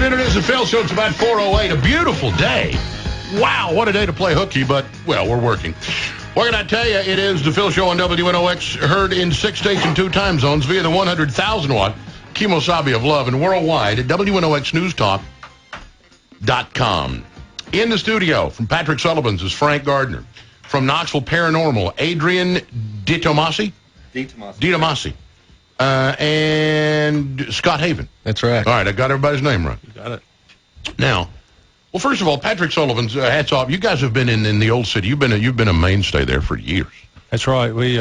afternoon. It is the Phil Show. It's about 4:08. A beautiful day. Wow, what a day to play hooky, but, well, we're working. What can I tell you? It is the Phil Show on WNOX, heard in 6 states and 2 time zones via the 100,000-watt Kemosabe of Love and worldwide at WNOXNewsTalk.com. In the studio from Patrick Sullivan's is Frank Gardner. From Knoxville Paranormal, Adrian DiTomasi. And Scott Haven. That's right. All right, I got everybody's name right. You got it. Now, well, first of all, Patrick Sullivan's hats off. You guys have been in the old city. You've been a mainstay there for years. That's right. We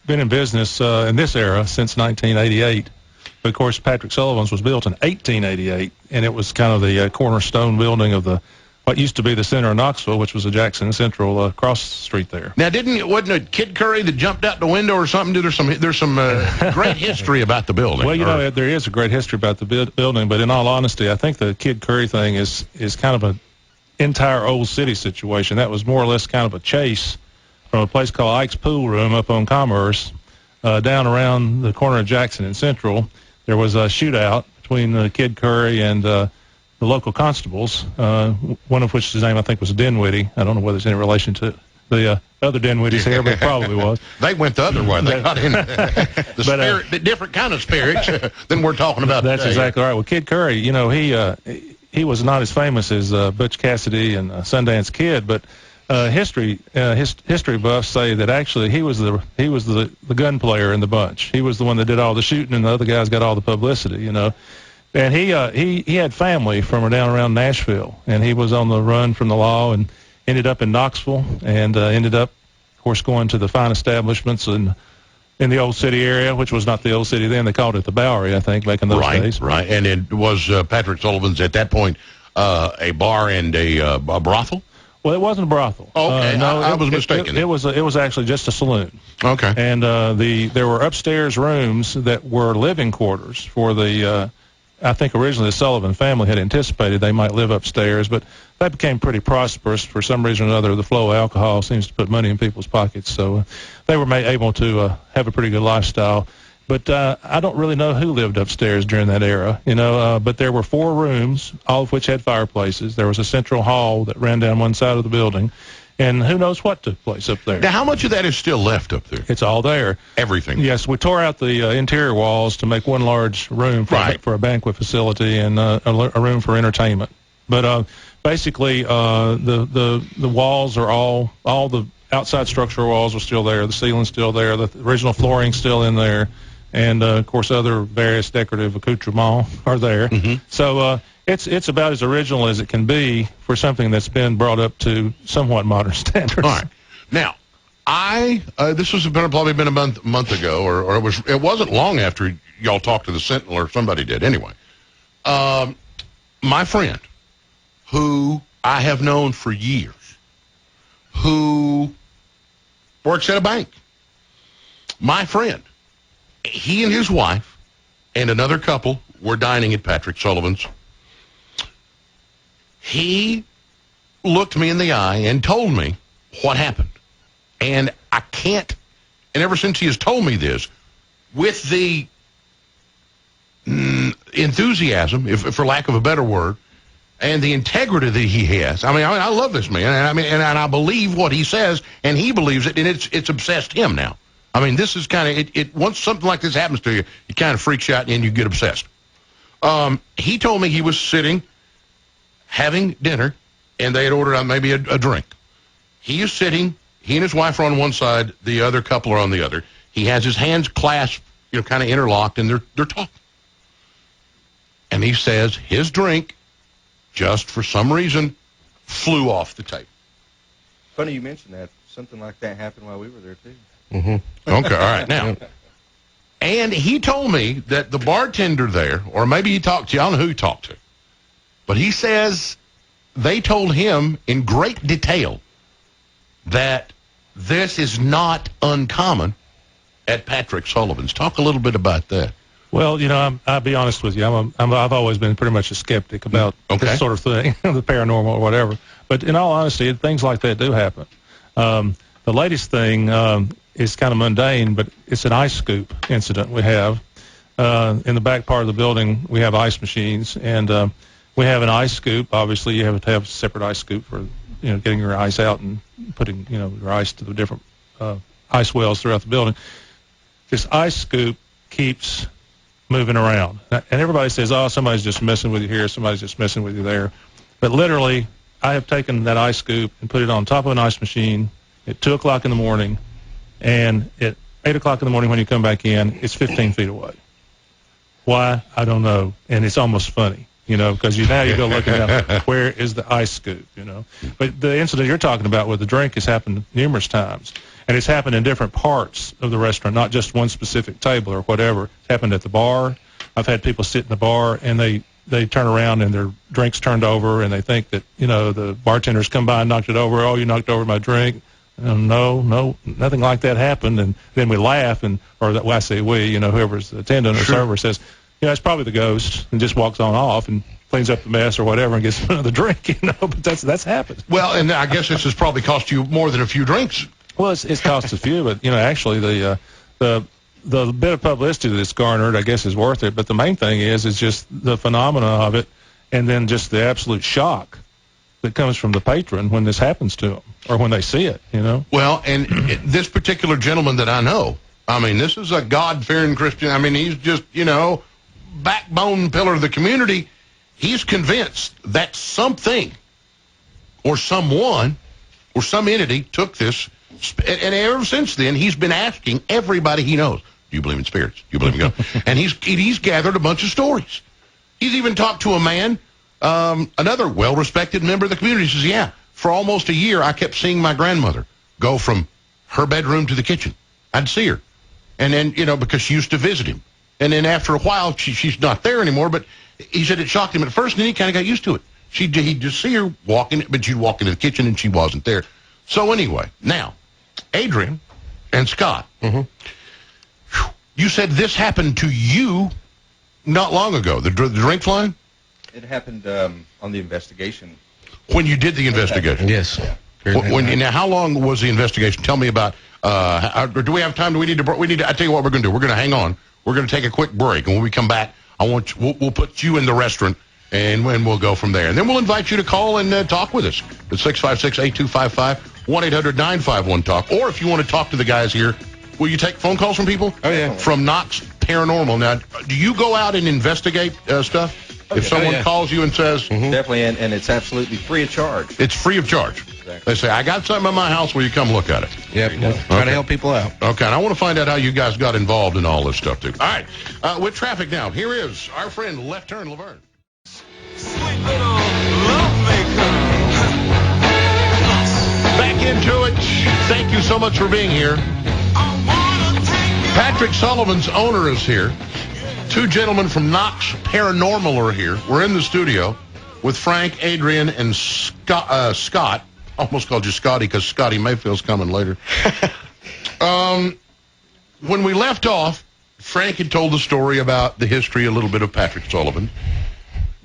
been in business in this era since 1988. But of course, Patrick Sullivan's was built in 1888, and it was kind of the cornerstone building of what used to be the center of Knoxville, which was the Jackson Central across the street there. Now, wasn't it Kid Curry that jumped out the window or something? There's some great history about the building. Well, you know, there is a great history about the building, but in all honesty, I think the Kid Curry thing is kind of an entire old city situation. That was more or less kind of a chase from a place called Ike's Pool Room up on Commerce down around the corner of Jackson and Central. There was a shootout between Kid Curry and the local constables, one of which his name I think was Dinwiddie. I don't know whether it's any relation to the other Dinwiddies here, but it probably was. They went the other way. They got in the different kind of spirits than we're talking about That's today. exactly right. Well, Kid Curry, you know, he was not as famous as Butch Cassidy and Sundance Kid, but history buffs say that actually he was the gun player in the bunch. He was the one that did all the shooting, and the other guys got all the publicity, you know. And he had family from down around Nashville, and he was on the run from the law and ended up in Knoxville, and ended up, of course, going to the fine establishments in the old city area, which was not the old city then. They called it the Bowery, I think, back in those days. Right. And it was Patrick Sullivan's at that point a bar and a brothel. Well, it wasn't a brothel. Okay, no, I was mistaken. It was actually just a saloon. Okay. And there were upstairs rooms that were living quarters for the. I think originally the Sullivan family had anticipated they might live upstairs, but that became pretty prosperous for some reason or another. The flow of alcohol seems to put money in people's pockets, so they were able to have a pretty good lifestyle. But I don't really know who lived upstairs during that era, you know. But there were 4 rooms, all of which had fireplaces. There was a central hall that ran down one side of the building, and who knows what took place up there. Now, how much of that is still left up there? It's all there. Everything. Yes, we tore out the interior walls to make one large room for a banquet facility and a room for entertainment. But basically, the walls are all the outside structural walls are still there. The ceiling's still there. The original flooring's still in there. And, of course, other various decorative accoutrements are there. Mm-hmm. So it's about as original as it can be for something that's been brought up to somewhat modern standards. All right. Now, this was probably been a month ago, or it wasn't long after y'all talked to the Sentinel, or somebody did. Anyway, my friend, who I have known for years, who works at a bank, my friend, he and his wife and another couple were dining at Patrick Sullivan's. He looked me in the eye and told me what happened. And I can't, and ever since he has told me this, with the enthusiasm, if for lack of a better word, and the integrity that he has. I mean, I love this man, and I believe what he says, and he believes it, and it's obsessed him now. I mean, this is kind of, once something like this happens to you, it kind of freaks you out and you get obsessed. He told me he was sitting, having dinner, and they had ordered maybe a drink. He is sitting, he and his wife are on one side, the other couple are on the other. He has his hands clasped, kind of interlocked, and they're talking. And he says his drink, just for some reason, flew off the table. Funny you mentioned that. Something like that happened while we were there, too. Mm-hmm. Okay, all right. Now, and he told me that the bartender there, or maybe he talked to you, I don't know who he talked to, but he says they told him in great detail that this is not uncommon at Patrick Sullivan's. Talk a little bit about that. Well, I'll be honest with you. I've always been pretty much a skeptic about this sort of thing, the paranormal or whatever. But in all honesty, things like that do happen. The latest thing is kind of mundane, but it's an ice scoop incident we have. In the back part of the building, we have ice machines, and We have an ice scoop. Obviously, you have to have a separate ice scoop for getting your ice out and putting your ice to the different ice wells throughout the building. This ice scoop keeps moving around, and everybody says, "Oh, somebody's just messing with you here. Somebody's just messing with you there." But literally, I have taken that ice scoop and put it on top of an ice machine at 2 o'clock in the morning, and at 8 o'clock in the morning when you come back in, it's 15 feet away. Why? I don't know, and it's almost funny, because now you go looking at where is the ice scoop, But the incident you're talking about with the drink has happened numerous times, and it's happened in different parts of the restaurant, not just one specific table or whatever. It's happened at the bar. I've had people sit in the bar, and they turn around and their drink's turned over, and they think that, the bartender's come by and knocked it over. "Oh, you knocked over my drink." No, nothing like that happened. And then we laugh, I say we, whoever's the attendant or server says, it's probably the ghost, and just walks on off and cleans up the mess or whatever and gets another drink, but that's happened. Well, and I guess this has probably cost you more than a few drinks. Well, it's cost a few, but, actually the bit of publicity that's garnered, I guess, is worth it. But the main thing is just the phenomena of it, and then just the absolute shock that comes from the patron when this happens to them or when they see it, Well, and this particular gentleman that I know, this is a God-fearing Christian. He's just, backbone pillar of the community. He's convinced that something or someone or some entity took this, and ever since then, he's been asking everybody he knows, "Do you believe in spirits? Do you believe in God?" And he's gathered a bunch of stories. He's even talked to a man, another well-respected member of the community, says, "Yeah, for almost a year, I kept seeing my grandmother go from her bedroom to the kitchen. I'd see her. And then, because she used to visit him. And then after a while, she's not there anymore, but he said it shocked him at first, and then he kind of got used to it. He'd just see her walking, but she'd walk into the kitchen, and she wasn't there." So anyway, now, Adrian and Scott, you said this happened to you not long ago, the drink line? It happened on the investigation. When you did the investigation? Yes. Now, how long was the investigation? Tell me about, or do we have time? I tell you what we're going to do. We're going to hang on. We're going to take a quick break, and when we come back, we'll put you in the restaurant, and we'll go from there. And then we'll invite you to call and talk with us at 656-8255, 1-800-951-TALK. Or if you want to talk to the guys here, will you take phone calls from people? Oh, yeah. From Knox Paranormal. Now, do you go out and investigate stuff? If someone calls you and says... Definitely, and it's absolutely free of charge. It's free of charge. Exactly. They say, "I got something in my house. Will you come look at it?" Yep. Try to help people out. Okay, and I want to find out how you guys got involved in all this stuff, too. All right, with traffic now, here is our friend Left Turn Laverne. Sweet little lovemaker. Back into it. Thank you so much for being here. Patrick Sullivan's owner is here. Two gentlemen from Knox Paranormal are here. We're in the studio with Frank, Adrian, and Scott. Almost called you Scotty because Scotty Mayfield's coming later. When we left off, Frank had told the story about the history, a little bit of Patrick Sullivan.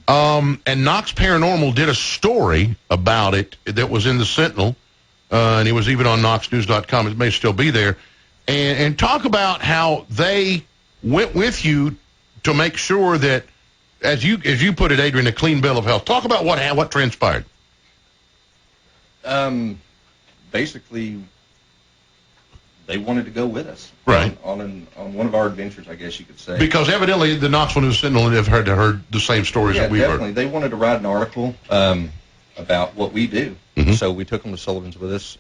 And Knox Paranormal did a story about it that was in the Sentinel, and it was even on knoxnews.com. It may still be there. And talk about how they went with you to make sure that, as you put it, Adrian, a clean bill of health. Talk about what transpired. Basically, they wanted to go with us. Right. On one of our adventures, I guess you could say. Because evidently the Knoxville News Sentinel have heard the same stories that we've definitely. heard. They wanted to write an article about what we do. So we took them to Sullivan's with us.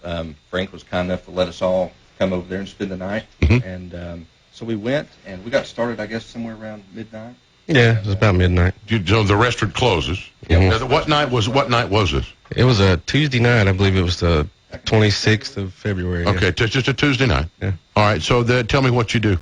Frank was kind enough to let us all come over there and spend the night. And so we went, and we got started, I guess, somewhere around midnight. Yeah, it was about midnight. So the restaurant closes. Now, what night was this? It was a Tuesday night. I believe it was the 26th of February. Okay, just a Tuesday night. Yeah. All right, so tell me what you do.